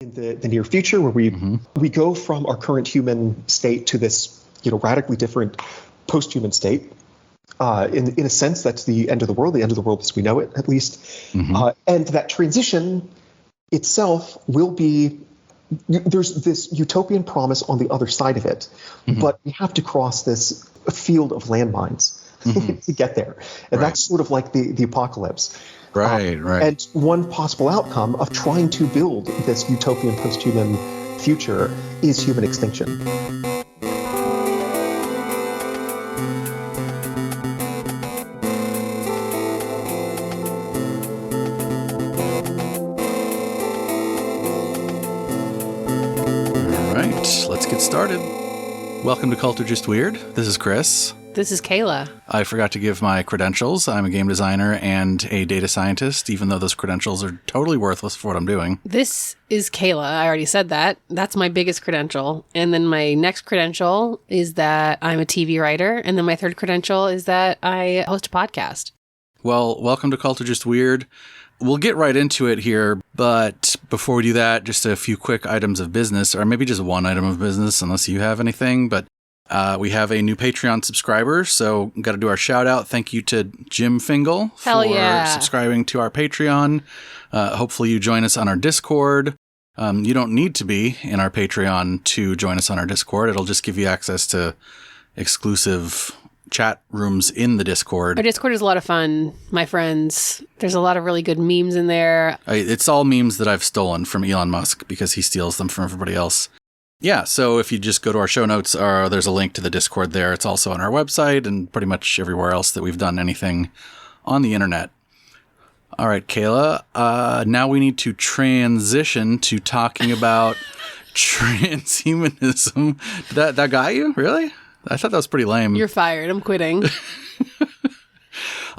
in the near future, where we go from our current human state to this, radically different post-human state. In a sense, that's the end of the world as we know it, at least. And that transition itself will be, there's this utopian promise on the other side of it, but we have to cross this field of landmines to get there. And that's sort of like the apocalypse. Right. And one possible outcome of trying to build this utopian post-human future is human extinction. All right, let's get started. Welcome to Culture Just Weird. This is Chris. This is Kayla. I forgot to give my credentials. I'm a game designer and a data scientist, even though those credentials are totally worthless for what I'm doing. This is Kayla. I already said that. That's my biggest credential. And then my next credential is that I'm a TV writer. And then my third credential is that I host a podcast. Well, welcome to Culture Just Weird. We'll get right into it here, but before we do that, just a few quick items of business, or maybe just one item of business, unless you have anything, but we have a new Patreon subscriber, so got to do our shout out. Thank you to Jim Fingal for subscribing to our Patreon. Hopefully you join us on our Discord. You don't need to be in our Patreon to join us on our Discord. It'll just give you access to exclusive chat rooms in the Discord. Our Discord is a lot of fun, my friends. There's a lot of really good memes in there. It's all memes that I've stolen from Elon Musk because he steals them from everybody else. Yeah, so if you just go to our show notes, there's a link to the Discord there. It's also on our website and pretty much everywhere else that we've done anything on the internet. All right, Kayla, now we need to transition to talking about transhumanism. That got you? Really? I thought that was pretty lame. You're fired. I'm quitting.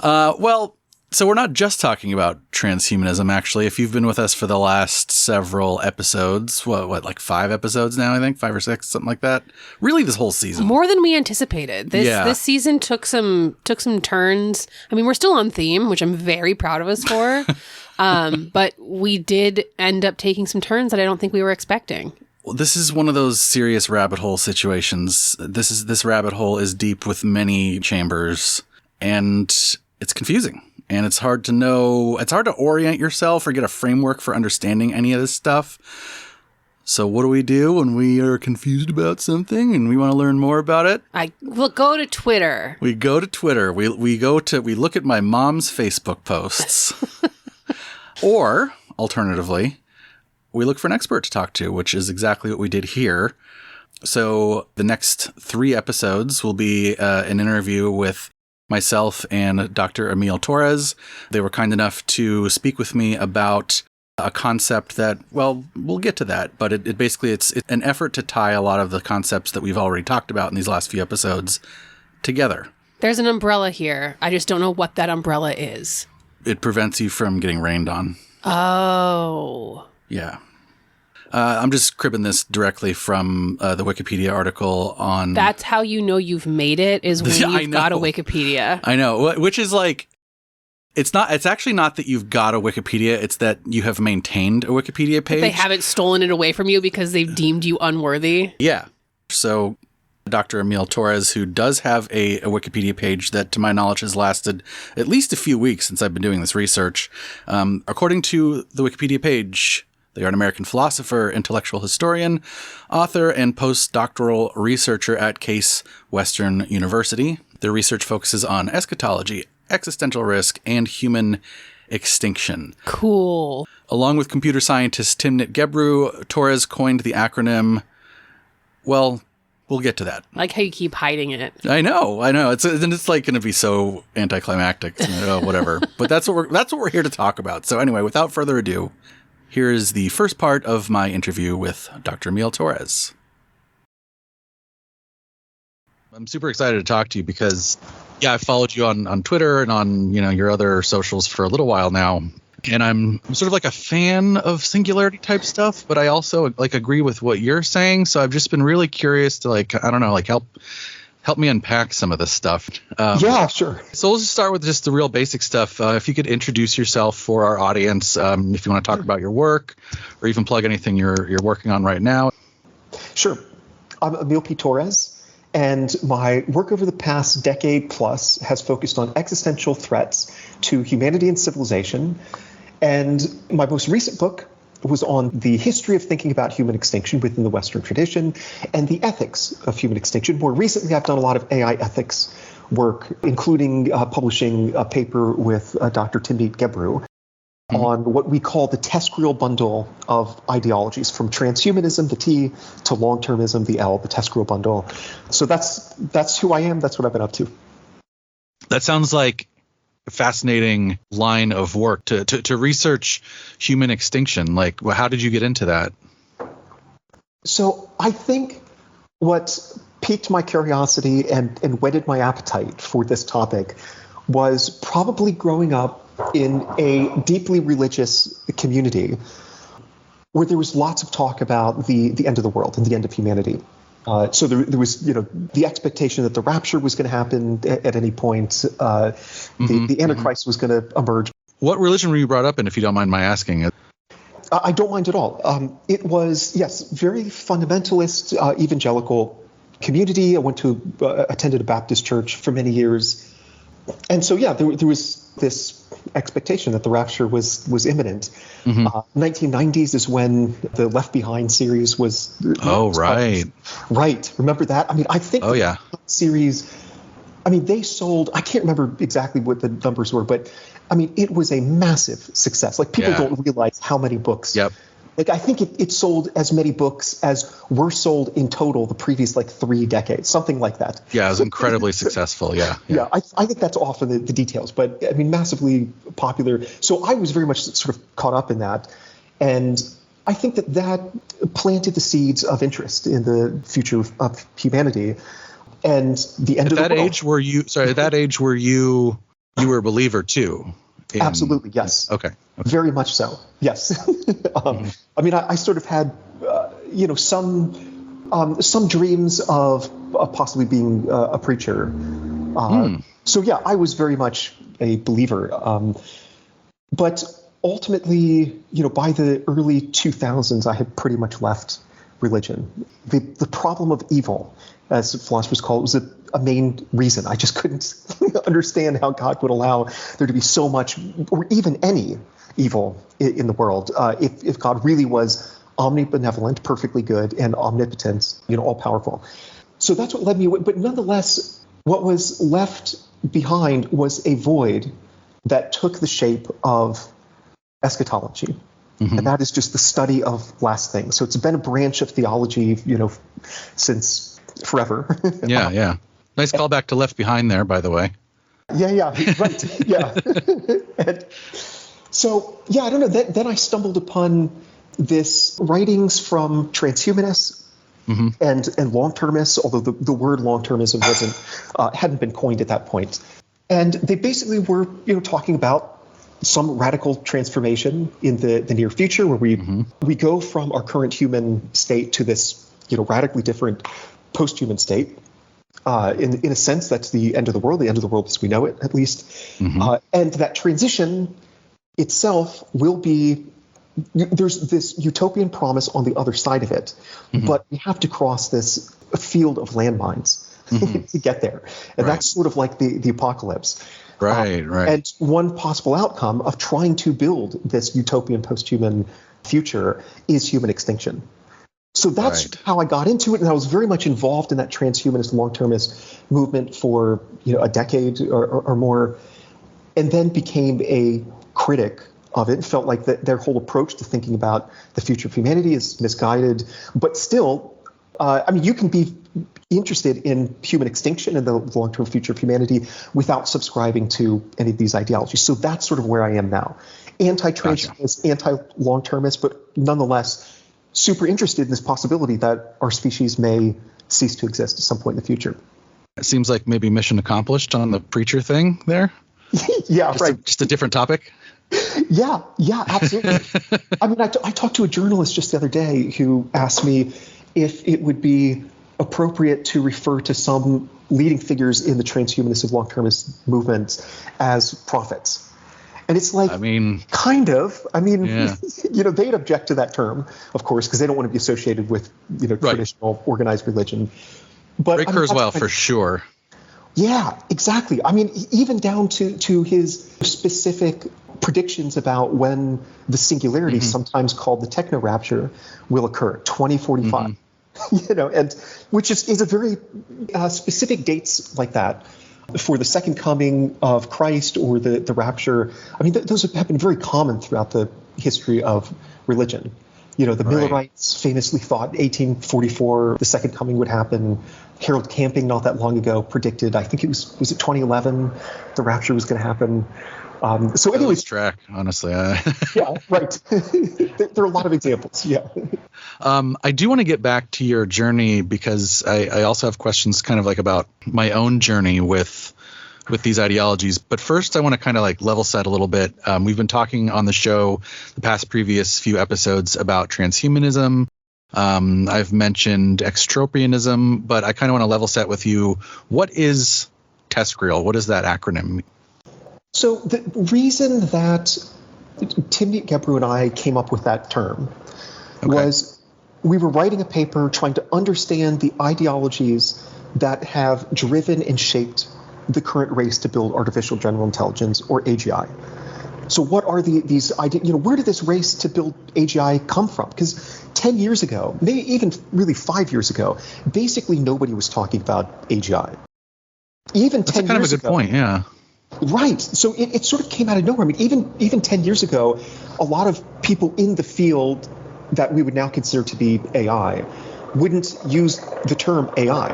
Well, so we're not just talking about transhumanism, actually. If you've been with us for the last several episodes, what, like 5 episodes now, I think? 5 or 6, something like that? Really, this whole season. More than we anticipated. This season took some turns. I mean, we're still on theme, which I'm very proud of us for. But we did end up taking some turns that I don't think we were expecting. Well, this is one of those serious rabbit hole situations. This rabbit hole is deep with many chambers, and it's confusing. And it's hard to know, it's hard to orient yourself or get a framework for understanding any of this stuff. So what do we do when we are confused about something and we want to learn more about it? We'll go to Twitter. We go to Twitter. We look at my mom's Facebook posts. Or, alternatively, we look for an expert to talk to, which is exactly what we did here. So the next 3 episodes will be an interview with myself and Dr. Émile Torres. They were kind enough to speak with me about a concept that, well, we'll get to that, but it basically, it's an effort to tie a lot of the concepts that we've already talked about in these last few episodes together. There's an umbrella here. I just don't know what that umbrella is. It prevents you from getting rained on. Oh. Yeah. I'm just cribbing this directly from the Wikipedia article on... That's how you know you've made it, is when you've got a Wikipedia. I know, which is like... It's actually not that you've got a Wikipedia, it's that you have maintained a Wikipedia page. They haven't stolen it away from you because they've deemed you unworthy. Yeah. So Dr. Émile Torres, who does have a Wikipedia page that, to my knowledge, has lasted at least a few weeks since I've been doing this research. According to the Wikipedia page... They are an American philosopher, intellectual historian, author, and postdoctoral researcher at Case Western University. Their research focuses on eschatology, existential risk, and human extinction. Cool. Along with computer scientist Timnit Gebru, Torres coined the acronym, well, we'll get to that. I like how you keep hiding it. I know. It's like going to be so anticlimactic, whatever. But that's what we're here to talk about. So anyway, without further ado, here is the first part of my interview with Dr. Émile Torres. I'm super excited to talk to you because, I've followed you on Twitter and on, your other socials for a little while now. And I'm sort of like a fan of singularity type stuff, but I also agree with what you're saying. So I've just been really curious to help help me unpack some of this stuff. Yeah, sure. So we'll just start with just the real basic stuff. If you could introduce yourself for our audience, if you want to talk about your work or even plug anything you're working on right now. Sure. I'm Émile P. Torres, and my work over the past decade plus has focused on existential threats to humanity and civilization. And my most recent book was on the history of thinking about human extinction within the Western tradition and the ethics of human extinction. More recently, I've done a lot of AI ethics work, including publishing a paper with Dr. Timnit Gebru on what we call the TESCREAL bundle of ideologies, from transhumanism, the T, to long-termism, the L, the TESCREAL bundle. So that's who I am. That's what I've been up to. That sounds like a fascinating line of work to research human extinction. Like, how did you get into that? So I think what piqued my curiosity and whetted my appetite for this topic was probably growing up in a deeply religious community where there was lots of talk about the end of the world and the end of humanity. So there was, the expectation that the rapture was going to happen at any point. The Antichrist was going to emerge. What religion were you brought up in, if you don't mind my asking? I don't mind at all. It was, yes, very fundamentalist, evangelical community. I attended a Baptist church for many years. And so, yeah, there was this expectation that the rapture was imminent. 1990s is when the Left Behind series was. Oh, right. Right. Remember that? I mean, I think the series, they sold, I can't remember exactly what the numbers were, but it was a massive success. Like, people don't realize how many books. Yep. Like, I think it sold as many books as were sold in total the previous 3 decades, something like that. Yeah, it was incredibly successful. Yeah. Yeah, I think that's off in the details, but massively popular. So I was very much sort of caught up in that. And I think that planted the seeds of interest in the future of humanity and the end of the world. At that age, were you were a believer too? Absolutely, yes. Okay. Very much so, yes. I sort of had, some dreams of possibly being a preacher. So, yeah, I was very much a believer. But ultimately, by the early 2000s, I had pretty much left religion. The problem of evil, as philosophers call it, was a main reason. I just couldn't understand how God would allow there to be so much, or even any, evil in the world. If God really was omnibenevolent, perfectly good, and omnipotent, all powerful. So that's what led me. But nonetheless, what was left behind was a void that took the shape of eschatology. And that is just the study of last things. So it's been a branch of theology, since forever. Yeah. Nice callback to Left Behind there, by the way. Yeah, right. Yeah. And so, I don't know. Then I stumbled upon this writings from transhumanists and long-termists, although the word long-termism hadn't been coined at that point. And they basically were, talking about some radical transformation in the near future, where we go from our current human state to this, radically different post-human state. In a sense, that's the end of the world as we know it, at least. And that transition itself will be, there's this utopian promise on the other side of it, but we have to cross this field of landmines to get there. And that's sort of like the apocalypse. Right. And one possible outcome of trying to build this utopian post-human future is human extinction. So that's how I got into it, and I was very much involved in that transhumanist, long-termist movement for a decade or more, and then became a critic of it. Felt like their whole approach to thinking about the future of humanity is misguided, but still, you can be interested in human extinction and the long-term future of humanity without subscribing to any of these ideologies. So that's sort of where I am now. Anti-transhumanist, anti-long-termist, but nonetheless super interested in this possibility that our species may cease to exist at some point in the future. It seems like maybe mission accomplished on the preacher thing there. Yeah, just a different topic. Yeah, absolutely. I talked to a journalist just the other day who asked me if it would be appropriate to refer to some leading figures in the transhumanist and long-termist movements as prophets. And it's like, kind of. Yeah. They'd object to that term, of course, because they don't want to be associated with, traditional organized religion. But Ray Kurzweil, for sure. Yeah, exactly. Even down to his specific predictions about when the singularity, sometimes called the techno rapture, will occur, 2045. And which is a very specific dates like that for the second coming of Christ or the rapture. Those have been very common throughout the history of religion. The Millerites famously thought 1844 the second coming would happen. Harold Camping, not that long ago, predicted, I think it was it 2011, the rapture was going to happen. So anyways, track, honestly. Yeah, right. There are a lot of examples. Yeah. I do want to get back to your journey because I also have questions kind of like about my own journey with these ideologies. But first, I want to kind of like level set a little bit. We've been talking on the show the previous few episodes about transhumanism. I've mentioned extropianism, but I kind of want to level set with you. What is TESCREAL? What does that acronym mean? So the reason that Timnit Gebru and I came up with that term was we were writing a paper trying to understand the ideologies that have driven and shaped the current race to build artificial general intelligence, or AGI. So what are these ideas? Where did this race to build AGI come from? Because 10 years ago, maybe even really 5 years ago, basically nobody was talking about AGI. Even That's 10 kind years of a good ago, point, yeah. Right. So it sort of came out of nowhere. Even 10 years ago, a lot of people in the field that we would now consider to be AI wouldn't use the term AI.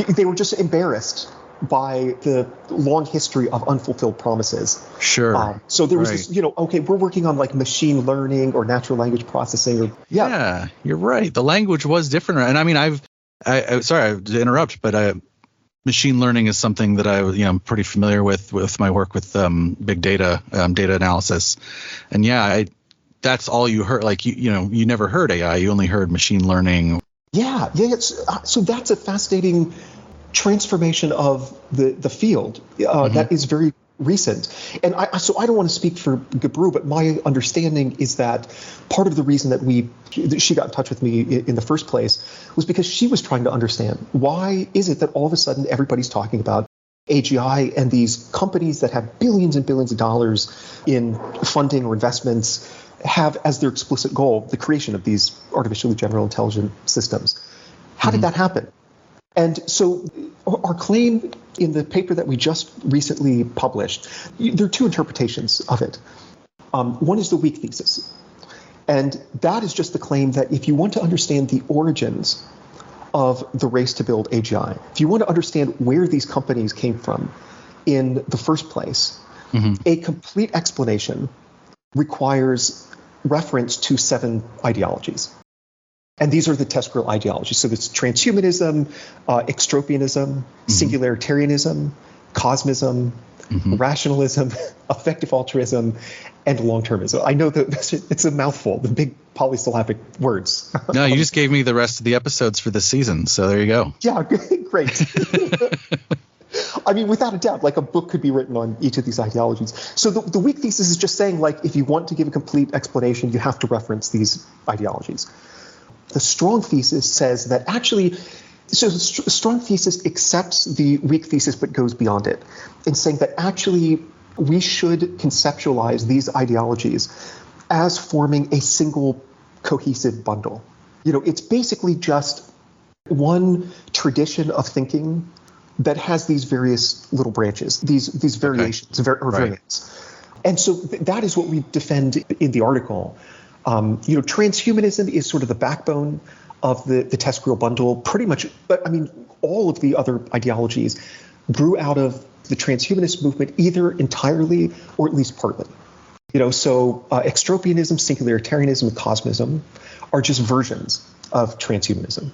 They were just embarrassed by the long history of unfulfilled promises. Sure. So there was this, we're working on like machine learning or natural language processing. Yeah, you're right. The language was different. And I sorry to interrupt, but machine learning is something that I'm pretty familiar with my work with big data, data analysis. And that's all you heard. Like, you never heard AI, you only heard machine learning. Yeah. So that's a fascinating transformation of the field that is very recent. And so I don't want to speak for Gebru, but my understanding is that part of the reason that she got in touch with me in the first place was because she was trying to understand, why is it that all of a sudden everybody's talking about AGI and these companies that have billions and billions of dollars in funding or investments have as their explicit goal the creation of these artificially general intelligent systems. How did that happen? And so our claim in the paper that we just recently published, there are two interpretations of it. One is the weak thesis. And that is just the claim that if you want to understand the origins of the race to build AGI, if you want to understand where these companies came from in the first place, a complete explanation requires reference to 7 ideologies. And these are the TESCREAL ideologies. So it's transhumanism, extropianism, singularitarianism, cosmism, rationalism, effective altruism, and long-termism. I know that it's a mouthful, the big polysyllabic words. No, you just gave me the rest of the episodes for this season, so there you go. Yeah, great. Without a doubt, like a book could be written on each of these ideologies. So the weak thesis is just saying, like, if you want to give a complete explanation, you have to reference these ideologies. The strong thesis says that actually, so the strong thesis accepts the weak thesis but goes beyond it in saying that actually we should conceptualize these ideologies as forming a single cohesive bundle. It's basically just one tradition of thinking that has these various little branches, these variations or variants. And so that is what we defend in the article. Transhumanism is sort of the backbone of the TESCREAL bundle, pretty much. But all of the other ideologies grew out of the transhumanist movement, either entirely or at least partly. So extropianism, singularitarianism, and cosmism are just versions of transhumanism.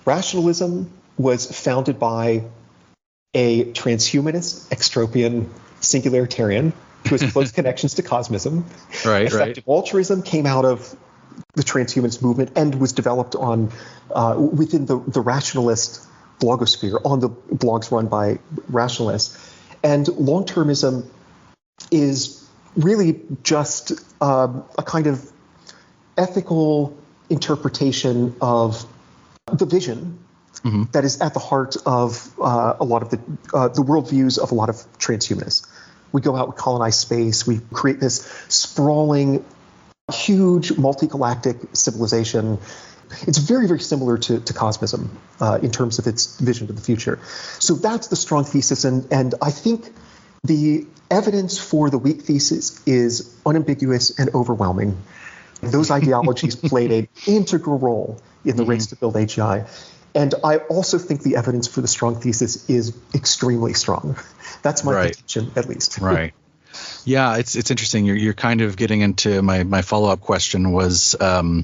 Rationalism was founded by a transhumanist, extropian, singularitarian who has close connections to cosmism. Effective altruism came out of the transhumanist movement and was developed on within the rationalist blogosphere, on the blogs run by rationalists. And long-termism is really just a kind of ethical interpretation of the vision that is at the heart of a lot of the worldviews of a lot of transhumanists. We go out, we colonize space, we create this sprawling, huge, multi-galactic civilization. It's very, very similar to cosmism in terms of its vision of the future. So that's the strong thesis, and I think the evidence for the weak thesis is unambiguous and overwhelming. Those ideologies played an integral role in the race to build AGI. And I also think the evidence for the strong thesis is extremely strong. That's my contention, at least. Right. Yeah, it's interesting. You're kind of getting into my follow-up question was I was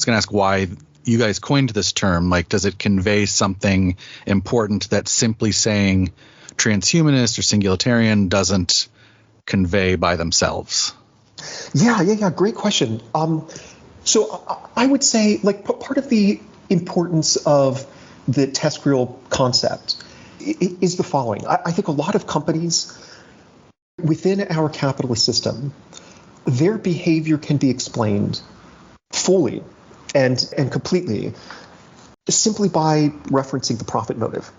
going to ask why you guys coined this term. Like, does it convey something important that simply saying transhumanist or singularitarian doesn't convey by themselves? Yeah. Great question. So I would say, like, part of the importance of the TESCREAL concept is the following. I think a lot of companies within our capitalist system, their behavior can be explained fully and completely simply by referencing the profit motive.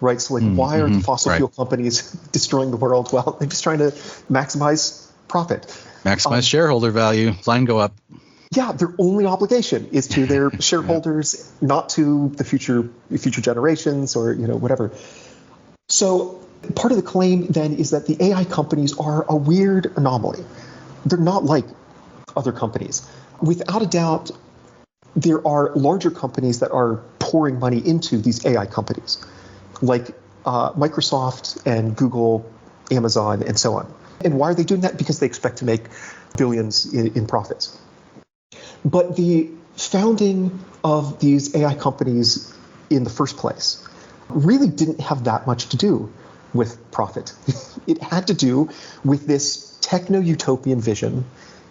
Right? So, like, why are the fossil fuel companies destroying the world? Well, they're just trying to maximize profit. Maximize shareholder value. Line go up. Yeah, their only obligation is to their shareholders, not to the future generations or whatever. So part of the claim then is that the AI companies are a weird anomaly. They're not like other companies. Without a doubt, there are larger companies that are pouring money into these AI companies, like Microsoft and Google, Amazon, and so on. And why are they doing that? Because they expect to make billions in profits. But the founding of these AI companies in the first place really didn't have that much to do with profit. It had to do with this techno-utopian vision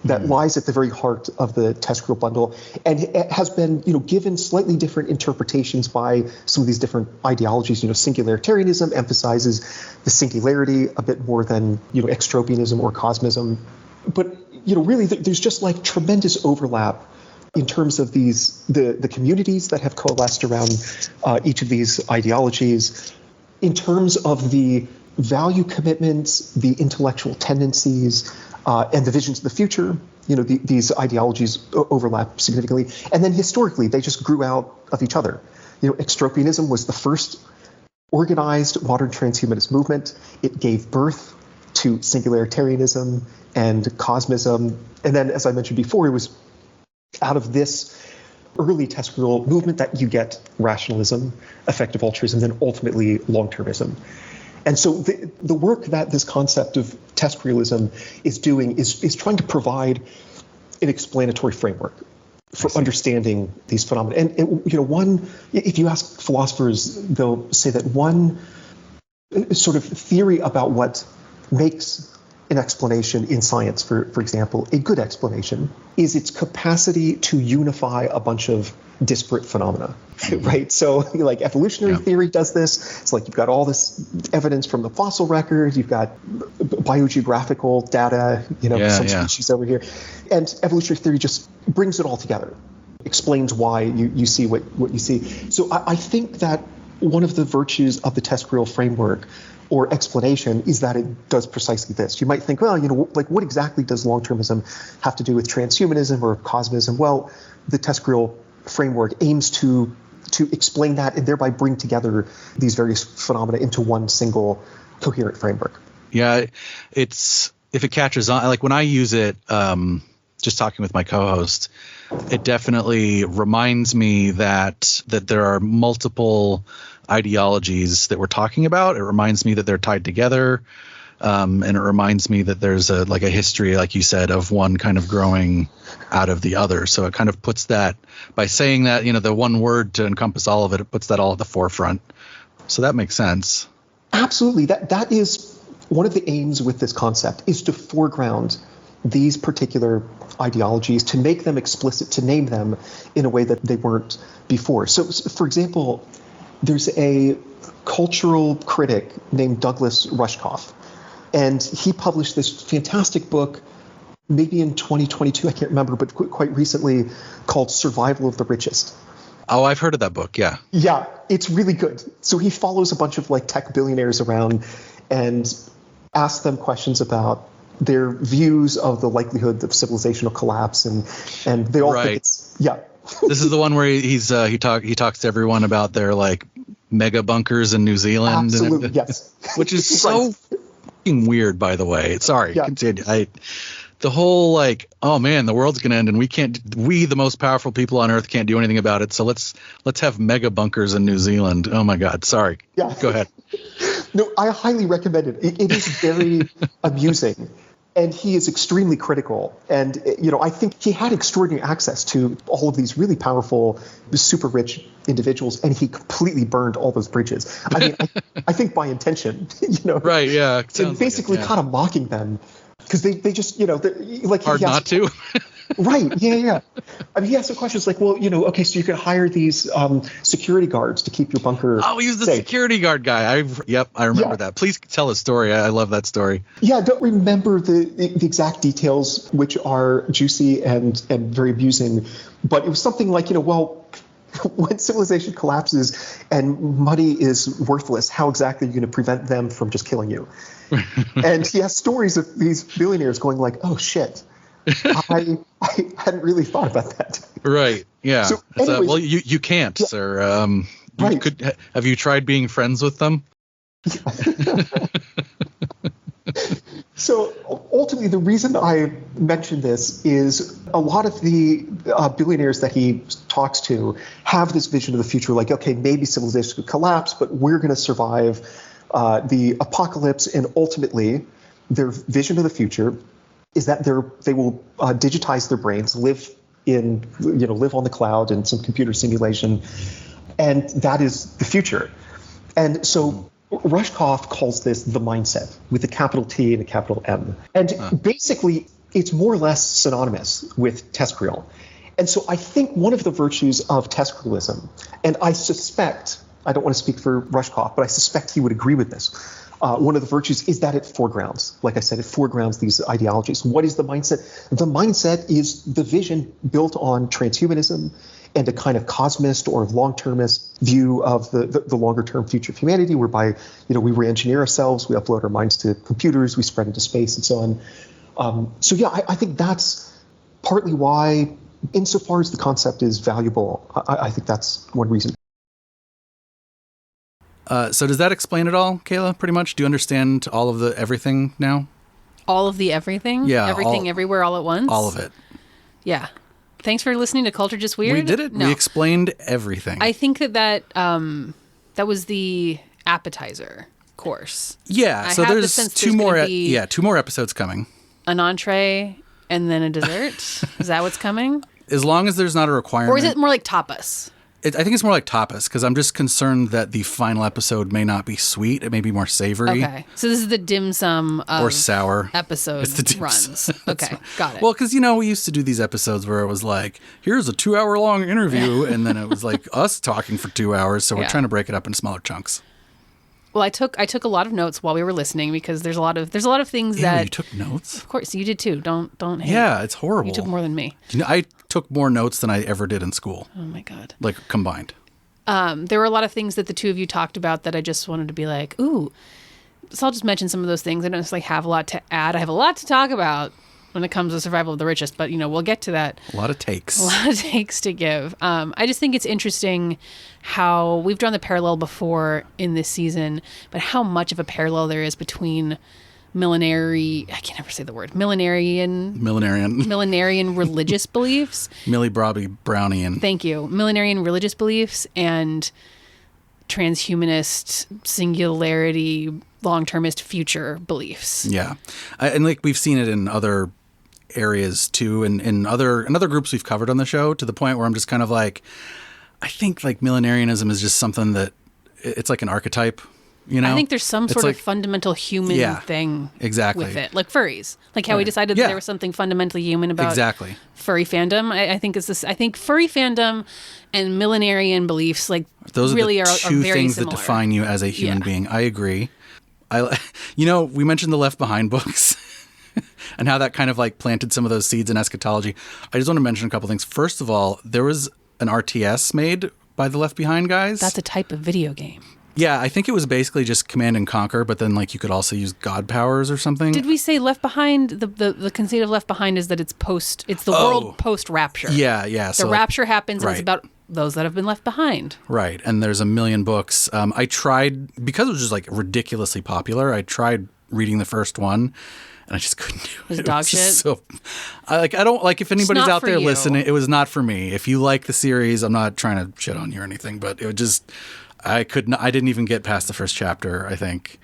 that lies at the very heart of the TESCREAL bundle, and it has been, given slightly different interpretations by some of these different ideologies. Singularitarianism emphasizes the singularity a bit more than, extropianism or cosmism. But, really, there's just like tremendous overlap in terms of the communities that have coalesced around each of these ideologies, in terms of the value commitments, the intellectual tendencies, and the visions of the future. These ideologies overlap significantly. And then historically, they just grew out of each other. Extropianism was the first organized modern transhumanist movement. It gave birth to singularitarianism and cosmism. And then, as I mentioned before, it was out of this early TESCREAL movement that you get rationalism, effective altruism, and then ultimately long-termism. And so the work that this concept of TESCREALism is doing is trying to provide an explanatory framework for understanding these phenomena. And if you ask philosophers, they'll say that one sort of theory about what makes an explanation in science, for example, a good explanation, is its capacity to unify a bunch of disparate phenomena, right? So, like, evolutionary theory does this. It's like you've got all this evidence from the fossil record, you've got biogeographical data, some species over here, and evolutionary theory just brings it all together, explains why you see what you see. So I think that one of the virtues of the TESCREAL framework or explanation is that it does precisely this. You might think, well, like, what exactly does long-termism have to do with transhumanism or cosmism? Well, the TESCREAL framework aims to explain that and thereby bring together these various phenomena into one single coherent framework. Yeah, if it catches on, like when I use it, just talking with my co-host, it definitely reminds me that there are multiple ideologies that we're talking about. It reminds me that they're tied together. And it reminds me that there's a history, like you said, of one kind of growing out of the other. So it kind of puts that, by saying that, the one word to encompass all of it, it puts that all at the forefront. So that makes sense. Absolutely. That is one of the aims with this concept, is to foreground these particular ideologies, to make them explicit, to name them in a way that they weren't before. So for example, there's a cultural critic named Douglas Rushkoff, and he published this fantastic book maybe in 2022, I can't remember, but quite recently, called Survival of the Richest. Oh, I've heard of that book, yeah. Yeah, it's really good. So he follows a bunch of like tech billionaires around and asks them questions about their views of the likelihood of civilizational collapse, and they all think it's, yeah. This is the one where he talks to everyone about their like mega bunkers in New Zealand. Absolutely, yes. Which is so fucking weird, by the way. Sorry, continue. The whole like, oh man, the world's gonna end, and we the most powerful people on Earth can't do anything about it. So let's have mega bunkers in New Zealand. Oh my God, sorry. Yeah. Go ahead. No, I highly recommend it. It is very amusing. And he is extremely critical. And, I think he had extraordinary access to all of these really powerful, super rich individuals, and he completely burned all those bridges. I mean, I think by intention, Right, yeah. And basically kind of mocking them. Because they just, like... Hard not to. Right, yeah. I mean, he asked some questions like, well, okay, so you could hire these security guards to keep your bunker Oh, he was the safe. security guard guy. I remember that. Please tell a story. I love that story. Yeah, I don't remember the exact details, which are juicy and very amusing, but it was something like, when civilization collapses and money is worthless, how exactly are you going to prevent them from just killing you? And he has stories of these billionaires going like, oh, shit. I hadn't really thought about that. Right. Yeah. So anyways, well, you can't, sir. Right. Have you tried being friends with them? So ultimately, the reason I mention this is a lot of the billionaires that he talks to have this vision of the future, like, okay, maybe civilization could collapse, but we're going to survive the apocalypse, and ultimately, their vision of the future is that they will digitize their brains, live on the cloud in some computer simulation, and that is the future. And so Rushkoff calls this the mindset with a capital T and a capital M. And basically, it's more or less synonymous with TESCREAL. And so I think one of the virtues of TESCREALism, and I suspect, I don't want to speak for Rushkoff, but I suspect he would agree with this. One of the virtues is that it foregrounds, like I said, it foregrounds these ideologies. What is the mindset? The mindset is the vision built on transhumanism and a kind of cosmist or long-termist view of the longer-term future of humanity, whereby we re-engineer ourselves, we upload our minds to computers, we spread into space, and so on. I think that's partly why, insofar as the concept is valuable, I think that's one reason. So does that explain it all, Kayla, pretty much? Do you understand all of the everything now? All of the everything? Yeah. Everything, everywhere, all at once? All of it. Yeah. Thanks for listening to Culture Just Weird. We did it. No. We explained everything. I think that was the appetizer course. Yeah. So there's two more episodes coming. An entree and then a dessert. Is that what's coming? As long as there's not a requirement. Or is it more like tapas? I think it's more like tapas, because I'm just concerned that the final episode may not be sweet. It may be more savory. Okay. So this is the dim sum or sour episode it's the dim runs. Okay. Got it. Well, because, we used to do these episodes where it was like, here's a 2-hour-long interview, and then it was like us talking for 2 hours. So we're trying to break it up into smaller chunks. Well, I took a lot of notes while we were listening, because there's a lot of things that you took notes. Of course, you did too. Don't hate. Yeah, it's horrible. You took more than me. I took more notes than I ever did in school. Oh my God. Like combined. There were a lot of things that the two of you talked about that I just wanted to be like, ooh. So I'll just mention some of those things. I don't necessarily have a lot to add. I have a lot to talk about when it comes to survival of the richest, but we'll get to that. A lot of takes. A lot of takes to give. I just think it's interesting how we've drawn the parallel before in this season, but how much of a parallel there is between millenarian religious beliefs. Millie Bobby Brownian. Thank you. Millenarian religious beliefs and transhumanist singularity long-termist future beliefs. Yeah. And like we've seen it in other areas too, and in other groups we've covered on the show, to the point where I'm just kind of like, I think like millenarianism is just something that it's like an archetype. You know, I think there's some sort of fundamental human thing with it, like furries, like how we decided that there was something fundamentally human about furry fandom. I think it's this. I think furry fandom and millenarian beliefs, like those really are the two very things similar. that define you as a human being. I agree. We mentioned the Left Behind books and how that kind of like planted some of those seeds in eschatology. I just want to mention a couple things. First of all, there was an RTS made by the Left Behind guys. That's a type of video game. Yeah, I think it was basically just command and conquer, but then like you could also use god powers or something. Did we say Left Behind? The conceit of Left Behind is that it's the world post rapture. Yeah. The rapture happens and it's about those that have been left behind. Right, and there's a million books. I tried, because it was just like ridiculously popular, I tried reading the first one. And I just couldn't do it. It was dog shit. So, I don't like, if anybody's out there listening, it was not for me. If you like the series, I'm not trying to shit on you or anything, but it would just, I didn't even get past the first chapter, I think.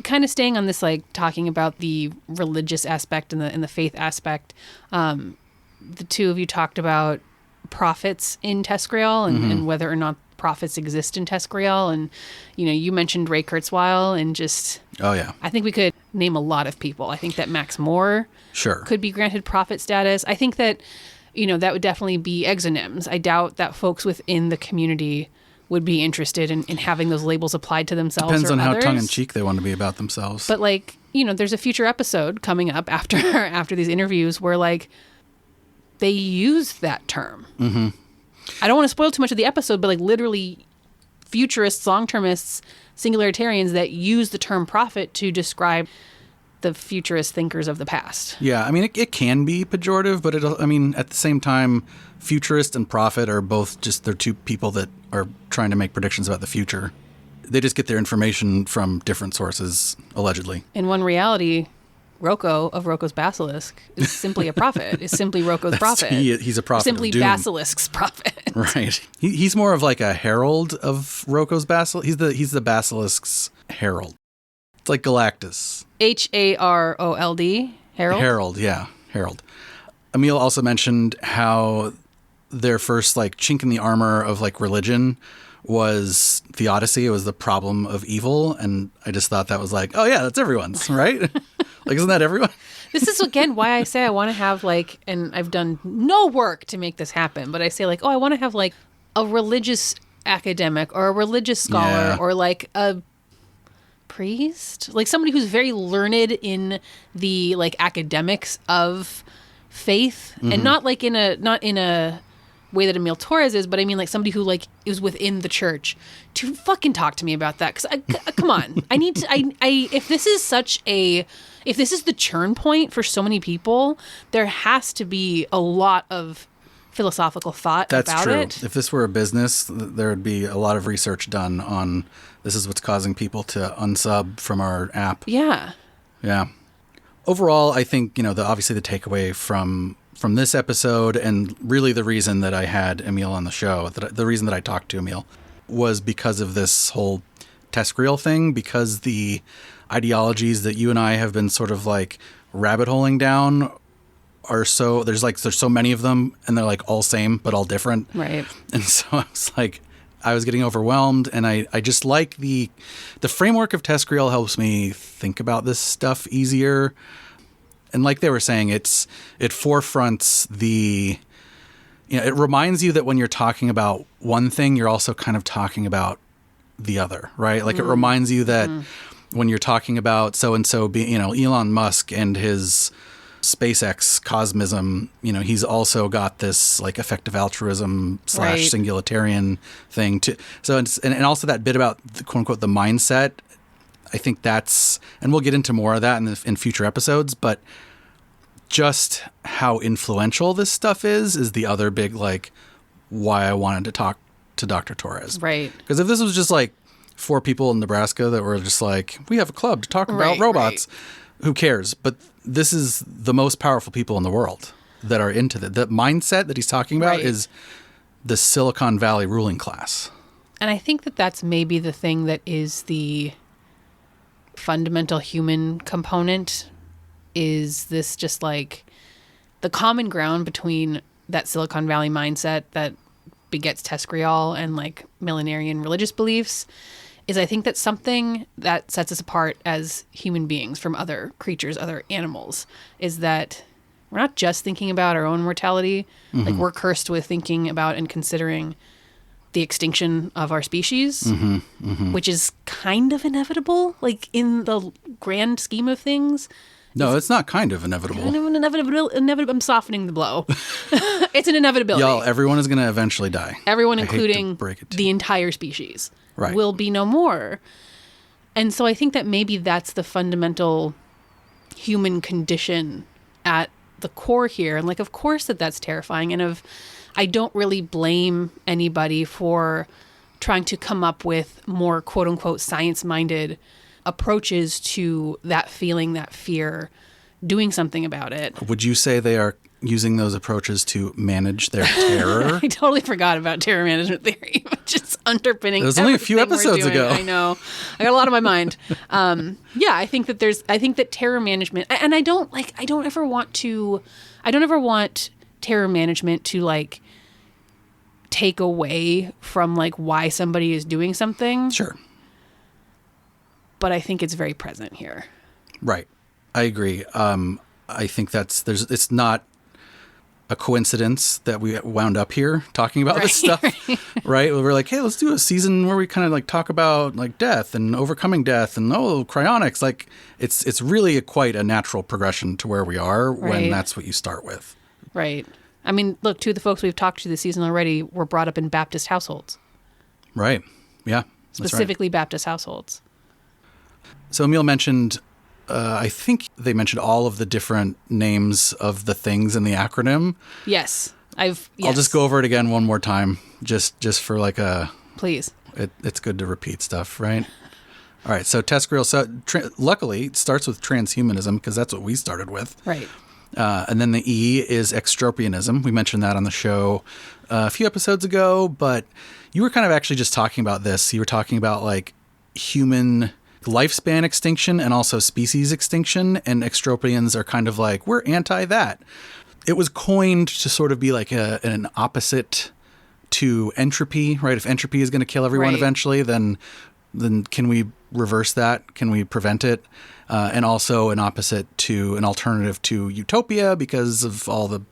Kind of staying on this, like talking about the religious aspect and the faith aspect. The two of you talked about prophets in TESCREAL and whether or not prophets exist in TESCREAL, and you mentioned Ray Kurzweil, and just I think we could name a lot of people. I think that Max Moore could be granted prophet status. I think that that would definitely be exonyms. I doubt that folks within the community would be interested in having those labels applied to themselves. Depends on others. How tongue-in-cheek they want to be about themselves. But there's a future episode coming up after these interviews where they use that term. Mm-hmm. I don't want to spoil too much of the episode, but literally futurists, long-termists, singularitarians that use the term prophet to describe the futurist thinkers of the past. Yeah, I mean, it can be pejorative, but at the same time, futurist and prophet are both they're two people that are trying to make predictions about the future. They just get their information from different sources, allegedly. In one reality, Rocco of Rocco's Basilisk is simply a prophet. Is simply Rocco's prophet. He's a prophet. Simply Basilisk's prophet. Right. He's more of like a herald of Rocco's Basilisk. He's the Basilisk's herald. It's like Galactus. Harold. Herald, yeah, Herald. Émile also mentioned how their first chink in the armor of religion was Theodicy. It was the problem of evil, and I just thought that was that's everyone's, right? Isn't that everyone? This is, again, why I say I want to have, and I've done no work to make this happen, but I say, I want to have, a religious academic or a religious scholar or, a priest. Somebody who's very learned in the, academics of faith. Mm-hmm. And not in a way that Émile Torres is, but I mean somebody who is within the church to fucking talk to me about that. Because come on, I need to. If this is the churn point for so many people, there has to be a lot of philosophical thought about it. That's true. If this were a business, there would be a lot of research done on this is what's causing people to unsub from our app. Yeah. Yeah. Overall, I think obviously the takeaway from this episode, and really the reason that I had Émile on the show, the reason that I talked to Émile, was because of this whole TESCREAL thing, because the ideologies that you and I have been sort of rabbit holing down are there's so many of them, and they're all same but all different. Right. And so I was getting overwhelmed, and I just the framework of TESCREAL helps me think about this stuff easier. And like they were saying, it forefronts it reminds you that when you're talking about one thing, you're also kind of talking about the other, right? It reminds you that when you're talking about so-and-so being, Elon Musk and his SpaceX cosmism, he's also got this effective altruism / singularitarian thing too. So, and also that bit about the quote unquote, the mindset, I think that's, and we'll get into more of that in future episodes, but just how influential this stuff is the other big, why I wanted to talk to Dr. Torres. Right. Because if this was just 4 people in Nebraska that were just we have a club to talk about robots, who cares? But this is the most powerful people in the world that are into that. The mindset that he's talking about is the Silicon Valley ruling class. And I think that that's maybe the thing that is the fundamental human component, is this just the common ground between that Silicon Valley mindset that begets TESCREAL and millenarian religious beliefs, is I think that something that sets us apart as human beings from other creatures, other animals, is that we're not just thinking about our own mortality. Like, we're cursed with thinking about and considering the extinction of our species, which is kind of inevitable, like in the grand scheme of things. No, it's not kind of inevitable. Kind of an inevitable. I'm softening the blow. It's an inevitability. Y'all, everyone is going to eventually die. Everyone, including the entire species, will be no more. And so I think that maybe that's the fundamental human condition at the core here. And like, of course that's terrifying. And I don't really blame anybody for trying to come up with more quote unquote science-minded approaches to that feeling, that fear, doing something about it. Would you say they are using those approaches to manage their terror? I totally forgot about terror management theory, which is underpinning. It was only a few episodes ago. I know. I got a lot on my mind. Yeah, I think that terror management, and I don't ever want terror management to like take away from like why somebody is doing something. Sure. But I think it's very present here. Right. I agree. I think it's not a coincidence that we wound up here talking about this stuff, right? We're like, hey, let's do a season where we kind of like talk about like death and overcoming death and cryonics. Like it's really quite a natural progression to where we are when that's what you start with. Right. I mean, look, two of the folks we've talked to this season already were brought up in Baptist households. Right. Yeah. Specifically Baptist households. So Emile mentioned, I think they mentioned all of the different names of the things in the acronym. Yes. I'll just go over it again one more time, just for like a... Please. It's good to repeat stuff, right? All right, so TESCREAL, luckily, it starts with transhumanism, because that's what we started with. Right. And then the E is extropianism. We mentioned that on the show a few episodes ago, but you were kind of actually just talking about this. You were talking about like human lifespan extinction and also species extinction, and extropians are kind of like, we're anti that. It was coined to sort of be like an opposite to entropy, right? If entropy is going to kill everyone eventually, then can we reverse that? Can we prevent it? And also an alternative to utopia because of all the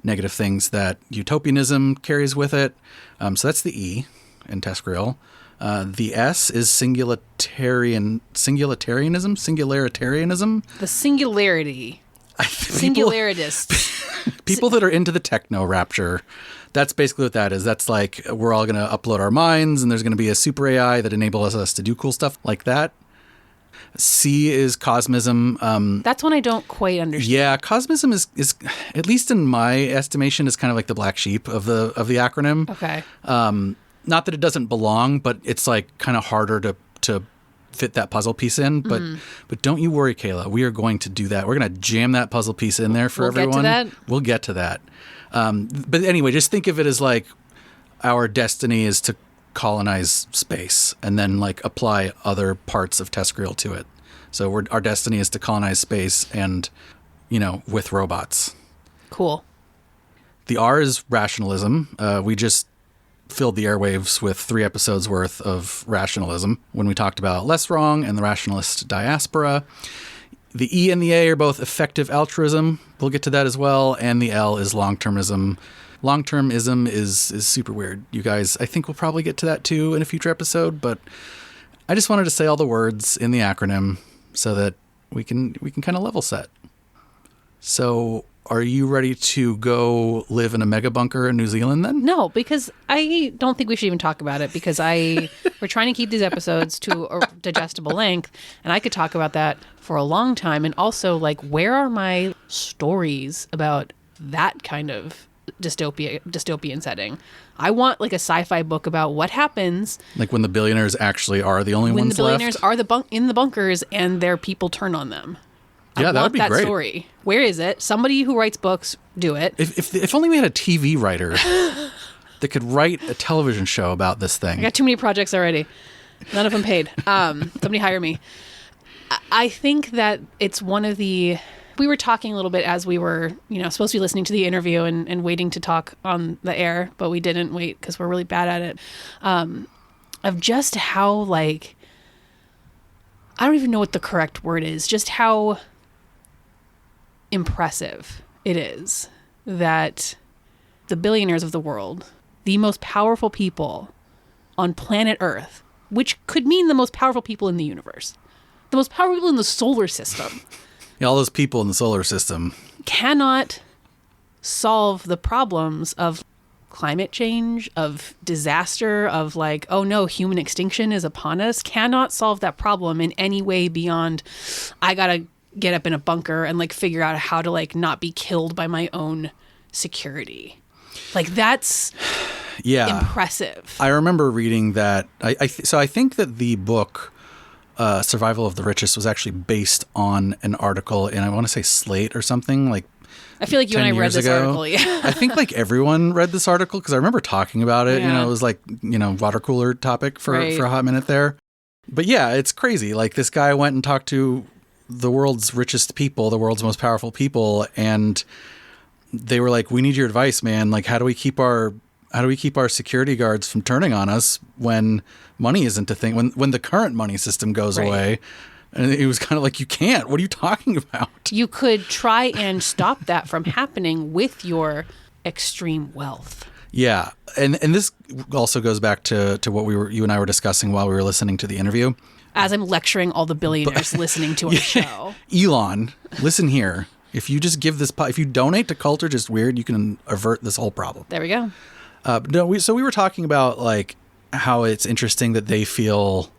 negative things that utopianism carries with it. So that's the E in TESCREAL. The S is singularitarianism. The singularity. Singularists. People that are into the techno rapture. That's basically what that is. That's like, we're all going to upload our minds and there's going to be a super AI that enables us to do cool stuff like that. C is cosmism. That's one I don't quite understand. Yeah, cosmism is at least in my estimation, is kind of like the black sheep of the acronym. Okay. Not that it doesn't belong, but it's like kind of harder to fit that puzzle piece in. But don't you worry, Kayla. We are going to do that. We're going to jam that puzzle piece in there for everyone. We'll get to that. But anyway, just think of it as like our destiny is to colonize space and then like apply other parts of TESCREAL to it. So our destiny is to colonize space and, with robots. Cool. The R is rationalism. We just filled the airwaves with 3 episodes worth of rationalism when we talked about Less Wrong and the rationalist diaspora. The E and the A are both effective altruism. We'll get to that as well. And the L is long-termism. Long-termism is super weird. You guys, I think we'll probably get to that too in a future episode, but I just wanted to say all the words in the acronym so that we can kind of level set. So are you ready to go live in a mega bunker in New Zealand then? No, because I don't think we should even talk about it, because we're trying to keep these episodes to a digestible length, and I could talk about that for a long time. And also, like, where are my stories about that kind of dystopian setting? I want like a sci-fi book about what happens, like when the billionaires actually are the only ones left. When the billionaires are in the bunkers and their people turn on them. Yeah, that would be great. That story. Where is it? Somebody who writes books, do it. If only we had a TV writer that could write a television show about this thing. I got too many projects already. None of them paid. Somebody hire me. I think that it's one of the... We were talking a little bit as we were, supposed to be listening to the interview and waiting to talk on the air, but we didn't wait because we're really bad at it. Of just how, like, I don't even know what the correct word is, just how impressive it is that the billionaires of the world, the most powerful people on planet Earth, which could mean the most powerful people in the universe, the most powerful people in the solar system. Yeah, all those people in the solar system cannot solve the problems of climate change, of disaster, of like, oh no, human extinction is upon us, cannot solve that problem in any way beyond, I gotta get up in a bunker and like figure out how to like not be killed by my own security. Like that's impressive. I remember reading that. So I think that the book Survival of the Richest was actually based on an article in, I want to say Slate or something, like I feel like you and I read this article. Yeah. I think like everyone read this article because I remember talking about it. Yeah. It was like, water cooler topic for a hot minute there. But yeah, it's crazy. Like this guy went and talked to the world's richest people, the world's most powerful people, and they were like, "We need your advice, man. Like, how do we keep our security guards from turning on us when money isn't a thing? When the current money system goes away?" And it was kind of like, you can't. What are you talking about? You could try and stop that from happening with your extreme wealth. Yeah. And this also goes back to what you and I were discussing while we were listening to the interview. As I'm lecturing all the billionaires listening to our show. Elon, listen here. If you just if you donate to Cult or Just Weird, you can avert this whole problem. There we go. So we were talking about like how it's interesting that they feel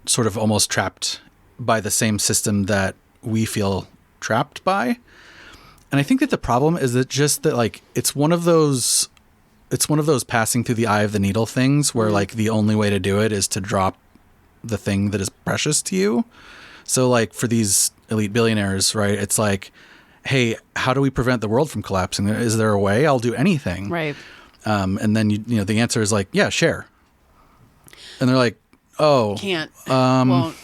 sort of almost trapped by the same system that we feel trapped by. And I think that the problem is that like it's one of those passing through the eye of the needle things where like the only way to do it is to drop the thing that is precious to you. So like for these elite billionaires, right, it's like, hey, how do we prevent the world from collapsing? Is there a way? I'll do anything. Right. And then the answer is like, yeah, share. And they're like, oh, can't, won't.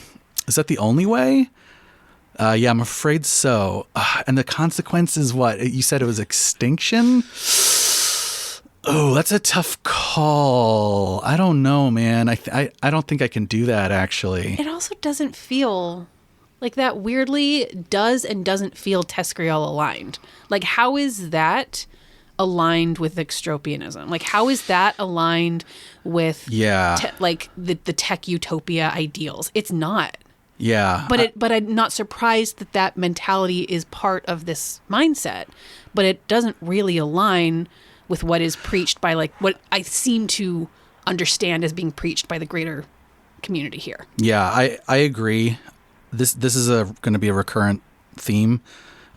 Is that the only way? Yeah, I'm afraid so. And the consequence is what? You said it was extinction? Oh, that's a tough call. I don't know, man. I don't think I can do that, actually. It also doesn't feel like that. Weirdly does and doesn't feel TESCREAL aligned. Like, how is that aligned with extropianism? Like, how is that aligned with like the tech utopia ideals? It's not. Yeah. But I'm not surprised that mentality is part of this mindset, but it doesn't really align with what is preached by like what I seem to understand as being preached by the greater community here. Yeah, I agree. This is going to be a recurrent theme,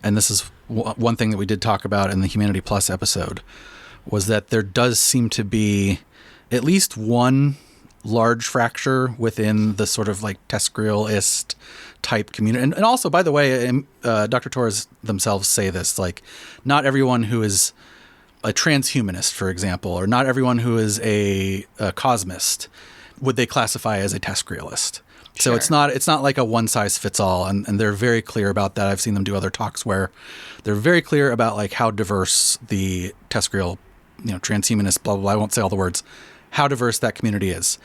and this is one thing that we did talk about in the Humanity Plus episode, was that there does seem to be at least one large fracture within the sort of like TESCREAList type community. And also, by the way, Dr. Torres themselves say this, like not everyone who is a transhumanist, for example, or not everyone who is a cosmist would they classify as a TESCREAList. So it's not like a one size fits all. And they're very clear about that. I've seen them do other talks where they're very clear about like how diverse the TESCREAL, transhumanist, blah, blah, blah. I won't say all the words, how diverse that community is.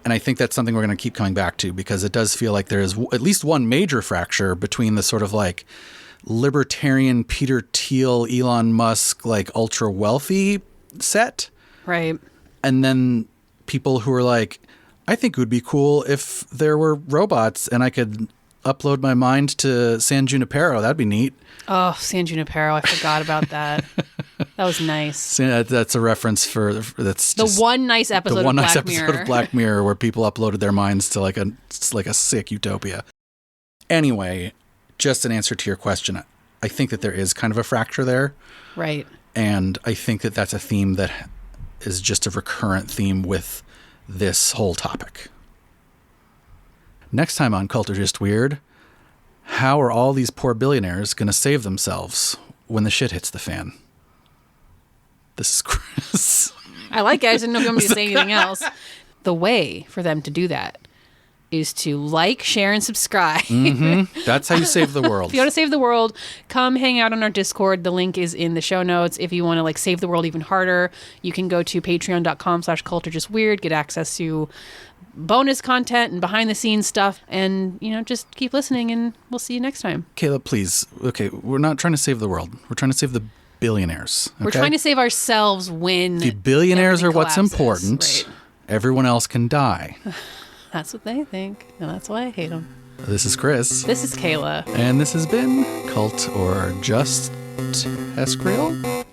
And I think that's something we're going to keep coming back to, because it does feel like there is at least one major fracture between the sort of like libertarian Peter Thiel, Elon Musk, like ultra wealthy set. Right. And then people who are like, I think it would be cool if there were robots and I could upload my mind to San Junipero. That'd be neat. Oh, San Junipero. I forgot about that. That was nice. That's a reference that's the one nice episode of Black Mirror where people uploaded their minds to like a sick utopia. Anyway, just an answer to your question. I think that there is kind of a fracture there. Right. And I think that that's a theme that is just a recurrent theme with this whole topic. Next time on Cult or Just Weird, how are all these poor billionaires going to save themselves when the shit hits the fan? This is Chris. I like it. I didn't know if you want me to say anything else. The way for them to do that is to like, share, and subscribe. That's how you save the world. If you want to save the world, come hang out on our Discord. The link is in the show notes. If you want to like save the world even harder, you can go to patreon.com/culturejustweird, get access to bonus content and behind the scenes stuff, and just keep listening, and we'll see you next time. Kayla, please. Okay, we're not trying to save the world. We're trying to save the billionaires. Okay? We're trying to save ourselves when the billionaires are what's important. Right. Everyone else can die. That's what they think, and that's why I hate them. This is Chris. This is Kayla. And this has been Cult or Just TESCREAL.